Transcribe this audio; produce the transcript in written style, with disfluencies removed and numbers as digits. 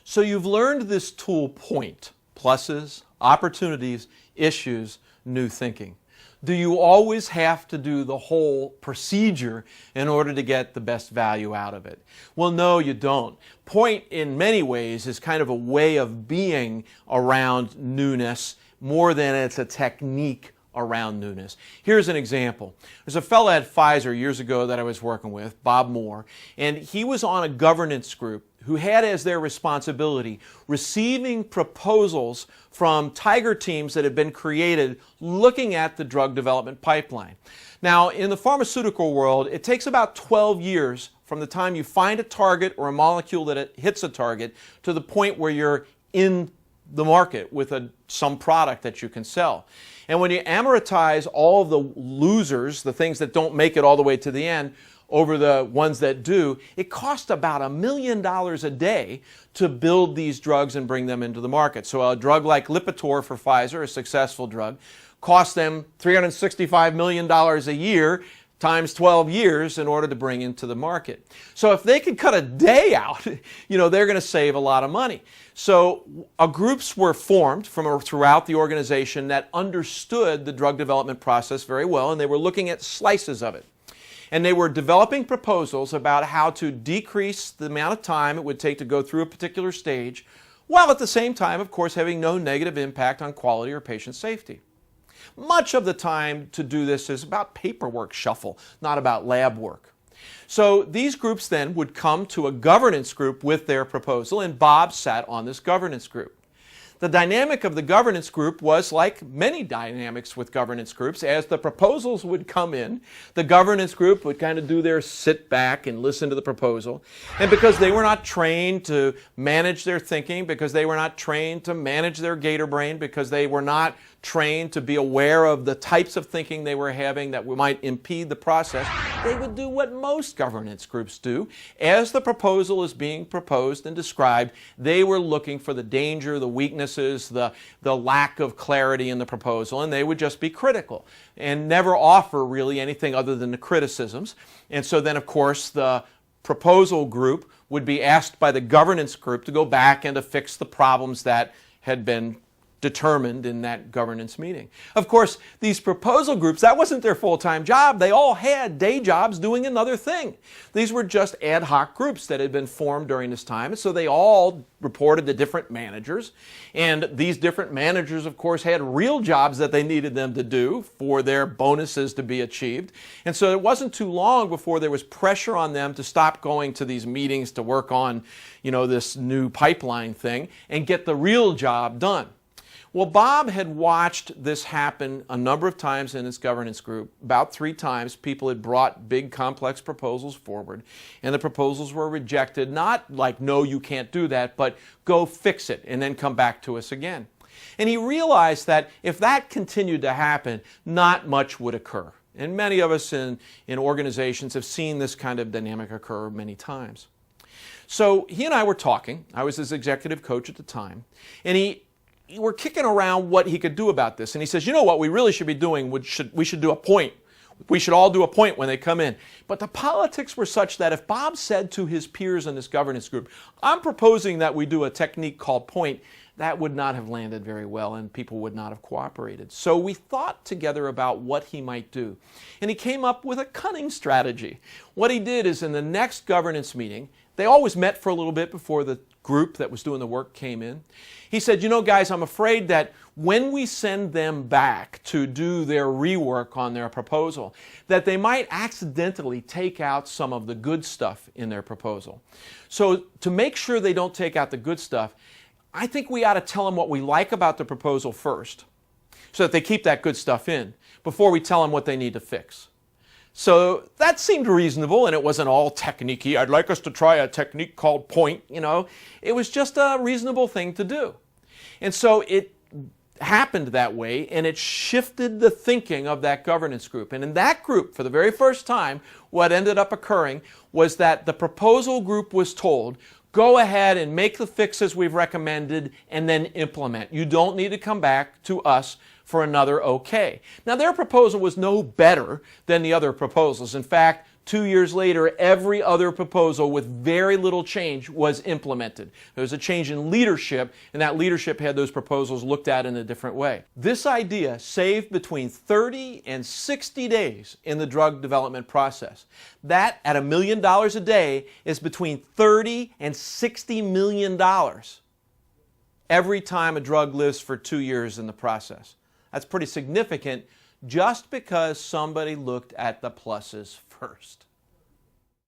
So you've learned this tool POINT: pluses, opportunities, issues, new thinking. Do you always have to do the whole procedure in order to get the best value out of it? Well, no, you don't. POINT, in many ways, is kind of a way of being around newness more than it's a technique around newness. Here's an example. There's a fellow at Pfizer years ago that I was working with, Bob Moore, and he was on a governance group who had as their responsibility receiving proposals from tiger teams that had been created looking at the drug development pipeline. Now, in the pharmaceutical world, it takes about 12 years from the time you find a target or a molecule that it hits a target to the point where you're in the market with some product that you can sell. And when you amortize all of the losers, the things that don't make it all the way to the end, over the ones that do, it costs about $1 million a day to build these drugs and bring them into the market. So a drug like Lipitor for Pfizer, a successful drug, costs them $365 million a year times 12 years in order to bring into the market. So if they could cut a day out, they're going to save a lot of money. So groups were formed from throughout the organization that understood the drug development process very well, and they were looking at slices of it. And they were developing proposals about how to decrease the amount of time it would take to go through a particular stage, while at the same time, of course, having no negative impact on quality or patient safety. Much of the time to do this is about paperwork shuffle, not about lab work. So these groups then would come to a governance group with their proposal, and Bob sat on this governance group. The dynamic of the governance group was like many dynamics with governance groups. As the proposals would come in, the governance group would kind of do their sit back and listen to the proposal. And because they were not trained to manage their thinking, because they were not trained to manage their gator brain, because they were not trained to be aware of the types of thinking they were having that might impede the process, they would do what most governance groups do. As the proposal is being proposed and described, they were looking for the danger, the weaknesses, the lack of clarity in the proposal, and they would just be critical and never offer really anything other than the criticisms. And so then, of course, the proposal group would be asked by the governance group to go back and to fix the problems that had been determined in that governance meeting. Of course, these proposal groups, that wasn't their full-time job. They all had day jobs doing another thing. These were just ad hoc groups that had been formed during this time, and so they all reported to different managers. And these different managers, of course, had real jobs that they needed them to do for their bonuses to be achieved. And so it wasn't too long before there was pressure on them to stop going to these meetings to work on, this new pipeline thing and get the real job done. Well, Bob had watched this happen a number of times in his governance group. About 3 times, people had brought big, complex proposals forward, and the proposals were rejected, not like, no, you can't do that, but go fix it and then come back to us again. And he realized that if that continued to happen, not much would occur. And many of us in organizations have seen this kind of dynamic occur many times. So he and I were talking. I was his executive coach at the time, and we're kicking around what he could do about this. And he says, what we really should be doing, we should do a POINT. We should all do a POINT when they come in. But the politics were such that if Bob said to his peers in this governance group, I'm proposing that we do a technique called POINT, that would not have landed very well and people would not have cooperated. So we thought together about what he might do. And he came up with a cunning strategy. What he did is in the next governance meeting, they always met for a little bit before the group that was doing the work came in. He said, guys, I'm afraid that when we send them back to do their rework on their proposal, that they might accidentally take out some of the good stuff in their proposal. So to make sure they don't take out the good stuff, I think we ought to tell them what we like about the proposal first, so that they keep that good stuff in, before we tell them what they need to fix. So that seemed reasonable, and it wasn't all technique-y. I'd like us to try a technique called POINT, It was just a reasonable thing to do. And so it happened that way, and it shifted the thinking of that governance group. And in that group, for the very first time, what ended up occurring was that the proposal group was told, go ahead and make the fixes we've recommended and then implement. You don't need to come back to us for another okay. Now, their proposal was no better than the other proposals. In fact, 2 years later, every other proposal with very little change was implemented. There was a change in leadership, and that leadership had those proposals looked at in a different way. This idea saved between 30 and 60 days in the drug development process. That, at $1 million a day, is between $30 and $60 million every time a drug lives for 2 years in the process. That's pretty significant just because somebody looked at the pluses first.